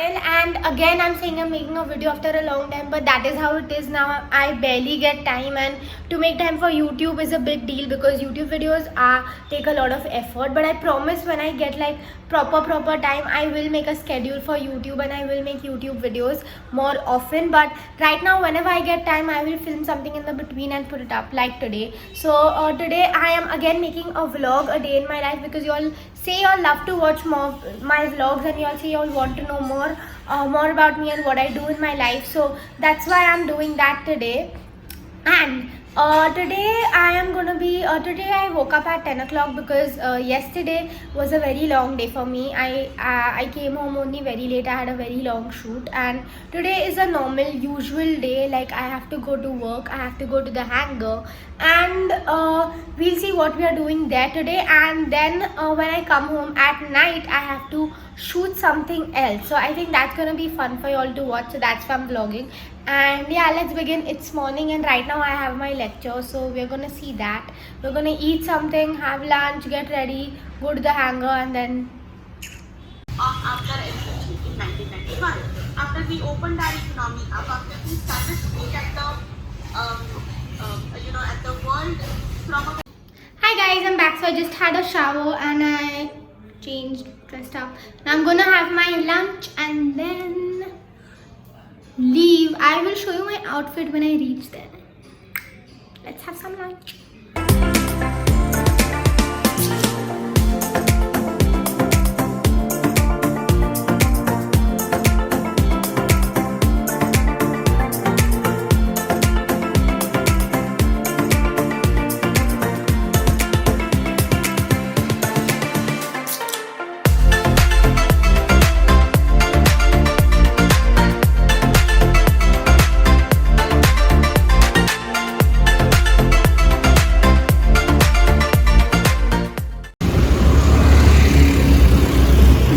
channel, and again I'm saying I'm making a video after a long time, but that is how it is now. I barely get time, and to make time for YouTube is a big deal because YouTube videos take a lot of effort. But I promise when I get like proper time, I will make a schedule for YouTube and I will make YouTube videos more often. But right now, whenever I get time, I will film something in the between and put it up, like today. So today I am again making a vlog, a day in my life, because you all say you all love to watch more my vlogs and you all say you all want to know more about me and what I do in my life. So that's why I'm doing that today. And today I woke up at 10 o'clock because yesterday was a very long day for me. I came home only very late. I had a very long shoot, and today is a normal usual day. Like I have to go to work, I have to go to the hangar, and we'll see what we are doing there today. And then when I come home at night, I have to shoot something else. So I think that's gonna be fun for you all to watch. So that's why I'm vlogging. And yeah, let's begin. It's morning and right now I have my lecture, so we're gonna see that. We're gonna eat something, have lunch, get ready, go to the hangar, and then after inflation in 1991, after we opened our economy up, after we started to look at the at the world from a... Hi guys, I'm back. So I just had a shower and I changed, dressed up. Now I'm gonna have my lunch and then leave. I will show you my outfit when I reach there. Let's have some lunch.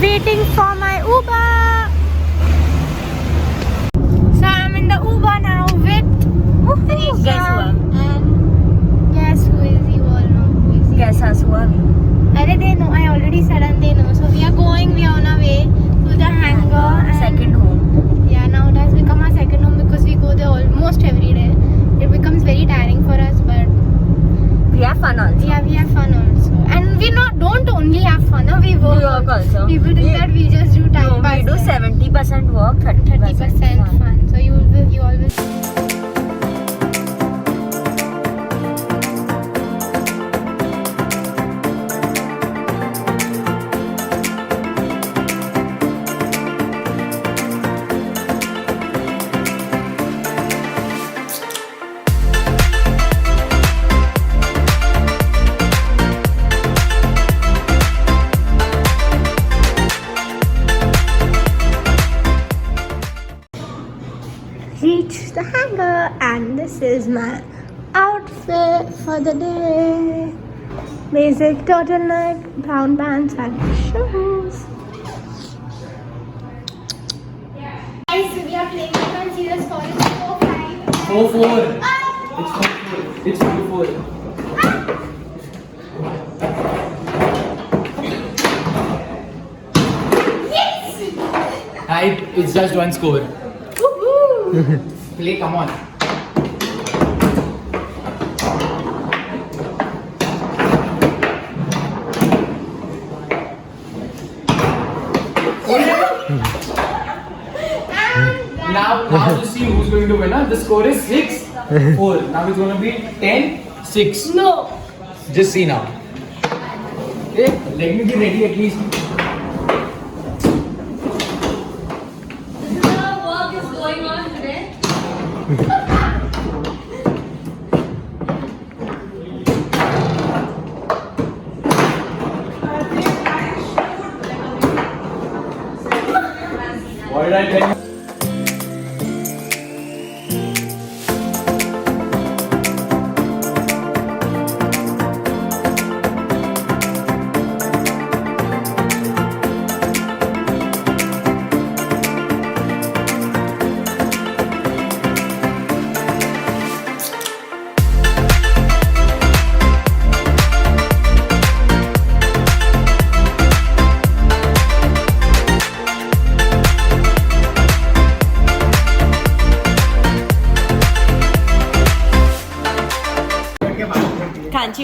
Waiting for my Uber. So I'm in the Uber now with Tanisha. Guess who I'm? And guess who is he? You all know who is he. Guess us who are we? They know. I already said and they know. So we are on our way to the hangar. And Second home. yeah, now it has become our second home because we go there almost every day. It becomes very tiring for us, but We have fun also. yeah, we have fun also. And we don't only have fun, we work. We work also. People think that we just do time No, pass. we do 70% work, 30% fun. So you always. Reached the hangar, and this is my outfit for the day. Basic turtleneck, brown pants and shoes. Guys, we are playing hide and seek. The score is 4-5. 4-4. It's 4-4. Yes! Right, it's just one score. Woohoo! Play, come on. Now to see who's going to win. The score is 6-4. Now it's going to be 10-6. No! Just see now. Hey, let me be ready at least. Work is going on today. What did I tell you?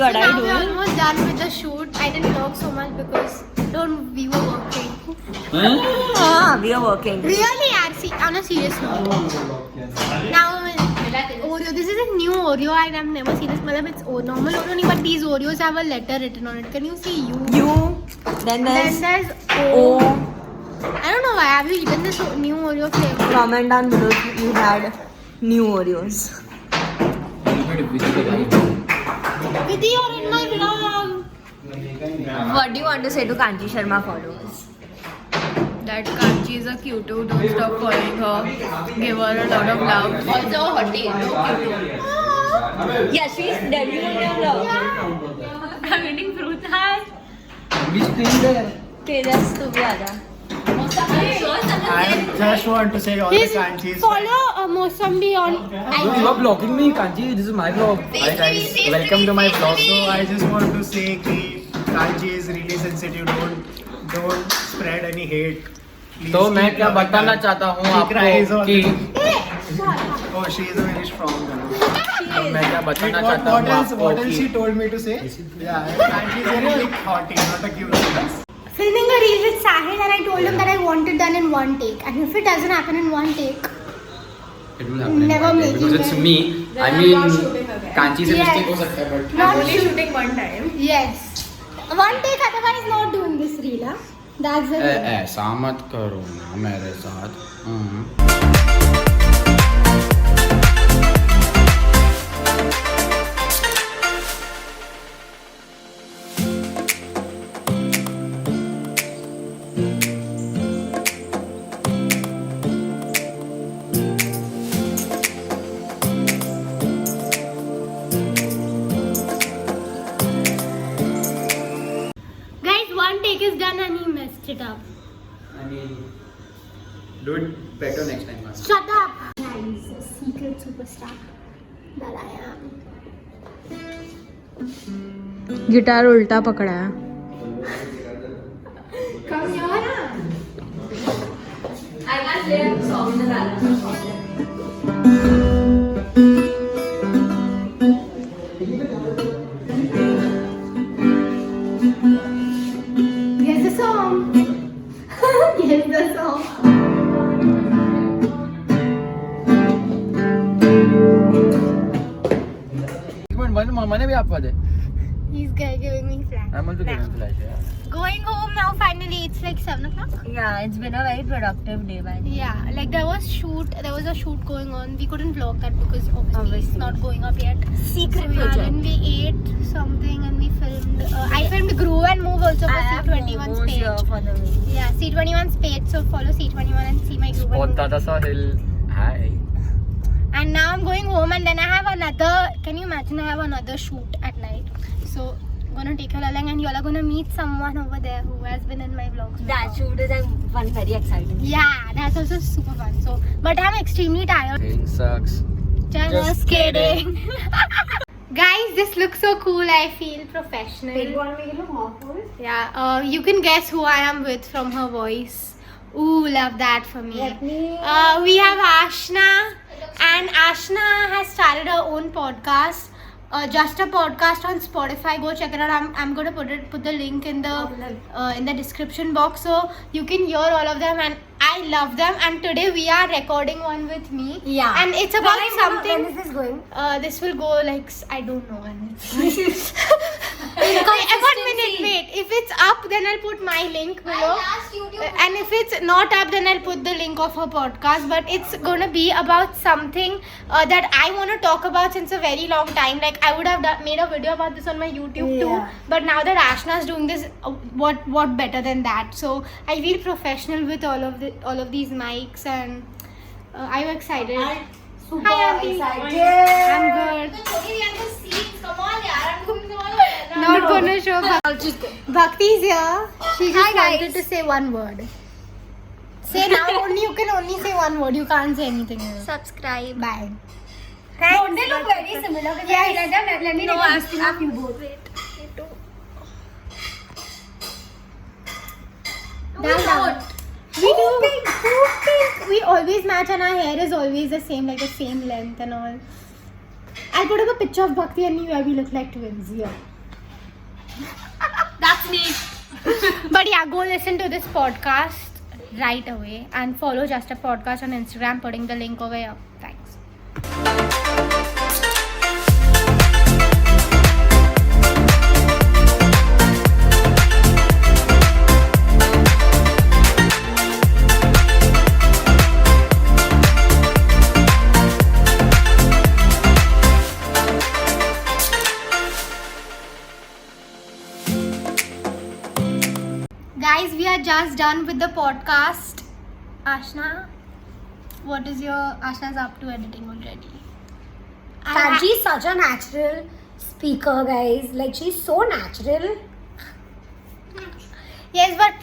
What so are now you we're doing? almost done with the shoot. I didn't vlog so much because we were working. We are working. Really, actually, on a serious note. Now, Oreo. This is a new Oreo. I have never seen this. Matlab, it's normal Oreo, but these Oreos have a letter written on it. Can you see U? You. Then Then there's there's O. I don't know why. Have you eaten this new Oreo flavor? Comment down below if you had new Oreos. Vidhi, you're in my vlog. What do you want to say to Kanchi Sharma followers? That Kanchi is a cute. Don't stop following her. Give her a lot of love. Also a hottie. No cute. Yeah, she's debuting in your vlog. I'm eating fruit. Hi. Which team there? Tejas, tu bhi aaja. I just want to say all Please the Kanchis. follow Mossambi on You are blocking me, Kanchi. This is my vlog. Hi guys, welcome to my vlog. So I just want to say that Kanchi is really sensitive. Don't spread any hate. Please तो मैं keep क्या loving बताना her. चाहता हूँ She cries आपको all कि the- Oh, she is a very strong girl. मैं क्या Wait, बताना what, चाहता what हूँ else? What आपको else she कि told me to say? Yeah, Kanchi is very big hottie, not a cute girl. filming a reel with Sahil, and I told him that I want it done in one take. And if it doesn't happen in one take, it will happen Never one day making because it's it. me. I mean, Kanchi से Yes. mistake हो सकता है but not Only shoot- shooting one time. Yes. One take, otherwise not doing this reel. Huh? That's the thing. ऐसा मत करो ना मेरे साथ. Guys, one take is done and he messed it up. I mean, do it better next time. man. Shut up! Guys, a secret superstar that I am. Guitar उल्टा पकड़ा है. Come here. I can't play a song in the background. Guess the song. Guess the song. मैंने भी आपको दे. He's giving me flash. I'm also giving flash. Yeah. Going home now. Finally, it's like 7 o'clock. Yeah, it's been a very productive day by the way. Yeah, like there was a shoot going on. We couldn't vlog that because obviously it's not going up yet. Secret So, yeah, project. then we ate something and we filmed. I filmed Grow and Move also for I have C21's momos here page. for the week. Yeah, C21's page. So follow C21 and see my Grow and Move. Tata Hill. Hi. And now I'm going home and then I have another. Can you imagine? I have another shoot at night. So I'm gonna take you along and you all are gonna meet someone over there who has been in my vlogs. That before. shoot is one very exciting. Yeah, that's also super fun. So, but I'm extremely tired. Saying sucks. Just kidding. Guys, this looks so cool. I feel professional. Wait, you want to make it look more cool? Yeah, you can guess who I am with from her voice. Ooh, love that for me. Let me. We have Ashna, and Ashna has started her own podcast. Just a podcast on Spotify. Go check it out. I'm gonna put the link in the description box so you can hear all of them, and I love them. And today we are recording one with me. Yeah. And it's about something. When is this going? This will go like I don't know when it's. Wait, 1 minute. Wait. If it's up, then I'll put my link below. And if it's not up, then I'll put the link of her podcast. But it's gonna be about something that I want to talk about since a very long time. Like I would have made a video about this on my YouTube too. But now that Ashna's doing this, what better than that? So I feel professional with all of these mics, and are you excited? Super Hi, Auntie. excited. I'm good. Not gonna show Bhakti's here. She just wanted to say one word. Say now only. You can only say one word. You can't say anything else. Subscribe. Bye. Don't they look very similar? Yes. Let me No, ask I'm- you both. Down. We do. Pink. We always match, and our hair is always the same, like the same length and all. I'll put up a picture of Bhakti and you, and we look like twins. Yeah. But yeah, go listen to this podcast right away and follow Just a Podcast on Instagram, putting the link over here. Thanks. Guys, we are just done with the podcast. Ashna, what is your Ashna's up to editing already? And she's such a natural speaker, guys. Like, she's so natural. Yes, but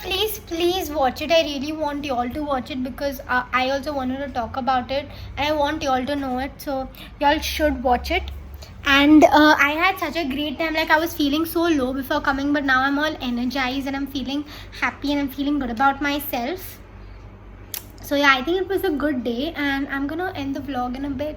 please watch it. I really want you all to watch it because I also wanted to talk about it and I want you all to know it. So y'all should watch it. And I had such a great time. Like, I was feeling so low before coming, but now I'm all energized and I'm feeling happy and I'm feeling good about myself. So yeah, I think it was a good day and I'm gonna end the vlog in a bit.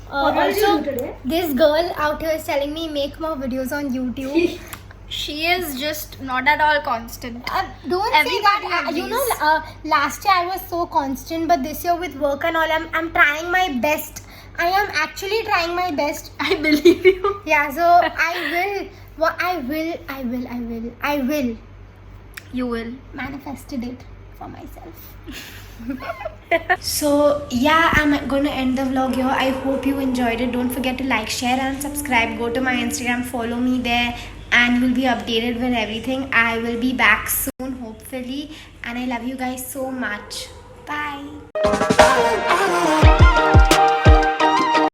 What did you do today? This girl out here is telling me make more videos on YouTube. She is just not at all constant. Don't say that. You know, last year I was so constant, but this year with work and all, I'm trying my best. I am actually trying my best. I believe you. Yeah, so I will You will. manifested it for myself. So yeah, I'm gonna end the vlog here. I hope you enjoyed it. Don't forget to like, share and subscribe. Go to my Instagram, follow me there and you'll be updated with everything. I will be back soon, hopefully, and I love you guys so much. Bye.